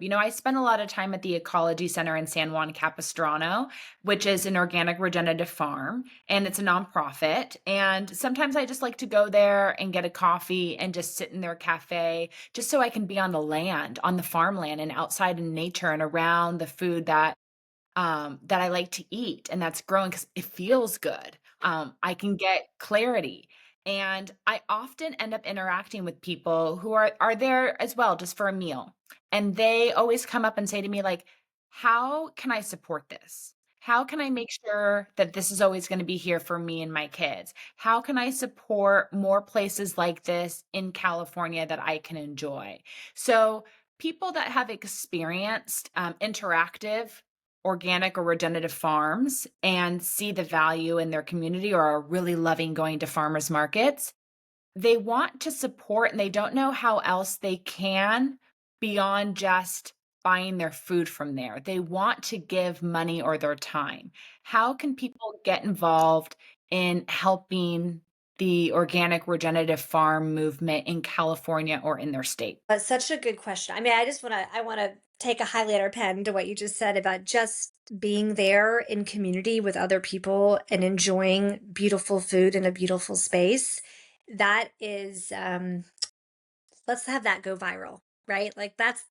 I spend a lot of time at the Ecology Center in San Juan Capistrano, which is an organic regenerative farm, and it's a nonprofit. And sometimes I just like to go there and get a coffee and just sit in their cafe, just so I can be on the land, on the farmland, and outside in nature and around the food that I like to eat and that's growing because it feels good. I can get clarity. And I often end up interacting with people who are there as well, just for a meal. And they always come up and say to me, like, how can I support this? How can I make sure that this is always going to be here for me and my kids? How can I support more places like this in California that I can enjoy? So, people that have experienced interactive organic or regenerative farms and see the value in their community or are really loving going to farmers markets, they want to support and they don't know how else they can beyond just buying their food from there. They want to give money or their time. How can people get involved in helping the organic regenerative farm movement in California or in their state? That's such a good question. I mean, I want to take a highlighter pen to what you just said about just being there in community with other people and enjoying beautiful food in a beautiful space. That is, let's have that go viral, right? Like that's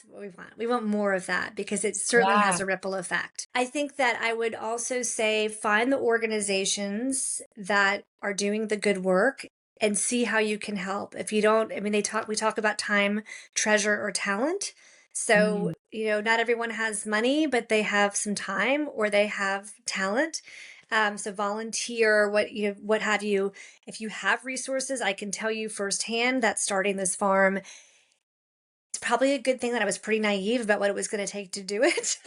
what we want. We want more of that because it certainly has Yeah. a ripple effect. I think that I would also say find the organizations that are doing the good work and see how you can help. If you don't, I mean, we talk about time, treasure, or talent. So, Mm. not everyone has money, but they have some time or they have talent. So volunteer, what have you. If you have resources, I can tell you firsthand that starting this farm, it's probably a good thing that I was pretty naive about what it was going to take to do it.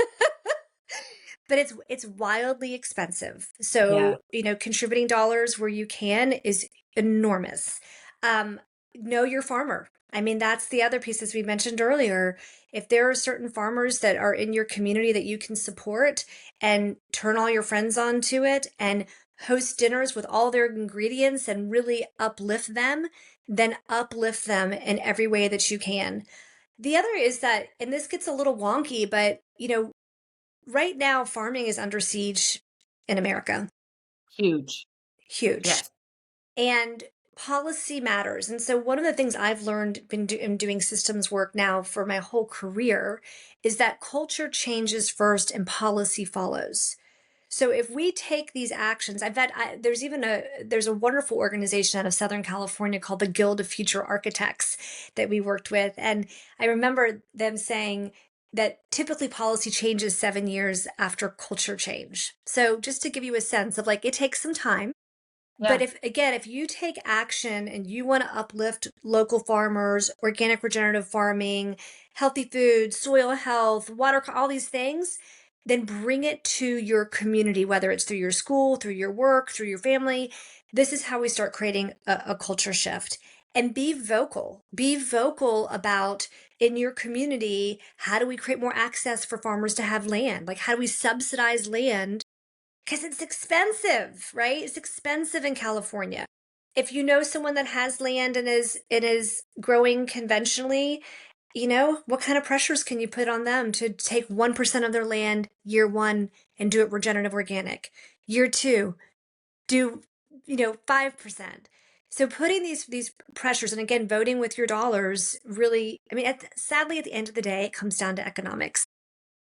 But it's wildly expensive. Yeah. So, contributing dollars where you can is enormous. Um, know your farmer. I mean, that's the other piece, as we mentioned earlier. If there are certain farmers that are in your community that you can support and turn all your friends onto it and host dinners with all their ingredients and really uplift them, then uplift them in every way that you can. The other is that, and this gets a little wonky, but right now, farming is under siege in America. Huge. Huge. Yes. And policy matters. And so, one of the things I've learned in doing systems work now for my whole career is that culture changes first and policy follows. So if we take these actions, there's a wonderful organization out of Southern California called the Guild of Future Architects that we worked with, and I remember them saying that typically policy changes 7 years after culture change. So just to give you a sense of like it takes some time. But Yeah. if you take action and you want to uplift local farmers, organic regenerative farming, healthy food, soil health, water, all these things, then bring it to your community, whether it's through your school, through your work, through your family. This is how we start creating a culture shift. And be vocal. Be vocal about in your community, how do we create more access for farmers to have land? Like, how do we subsidize land because it's expensive, right? It's expensive in California. If you know someone that has land and is growing conventionally, what kind of pressures can you put on them to take 1% of their land year one and do it regenerative organic? Year two, do 5%. So putting these pressures and again voting with your dollars really, I mean, sadly at the end of the day, it comes down to economics.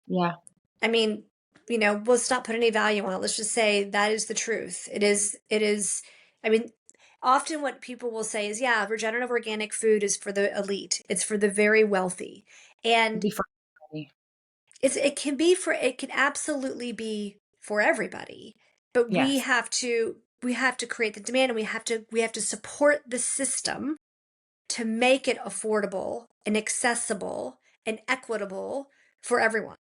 Yeah. I mean, let's not put any value on it. Let's just say that is the truth. I mean, often what people will say is, yeah, regenerative organic food is for the elite. It's for the very wealthy. And Before. it can absolutely be for everybody. But Yes. we have to create the demand and we have to support the system to make it affordable and accessible and equitable for everyone.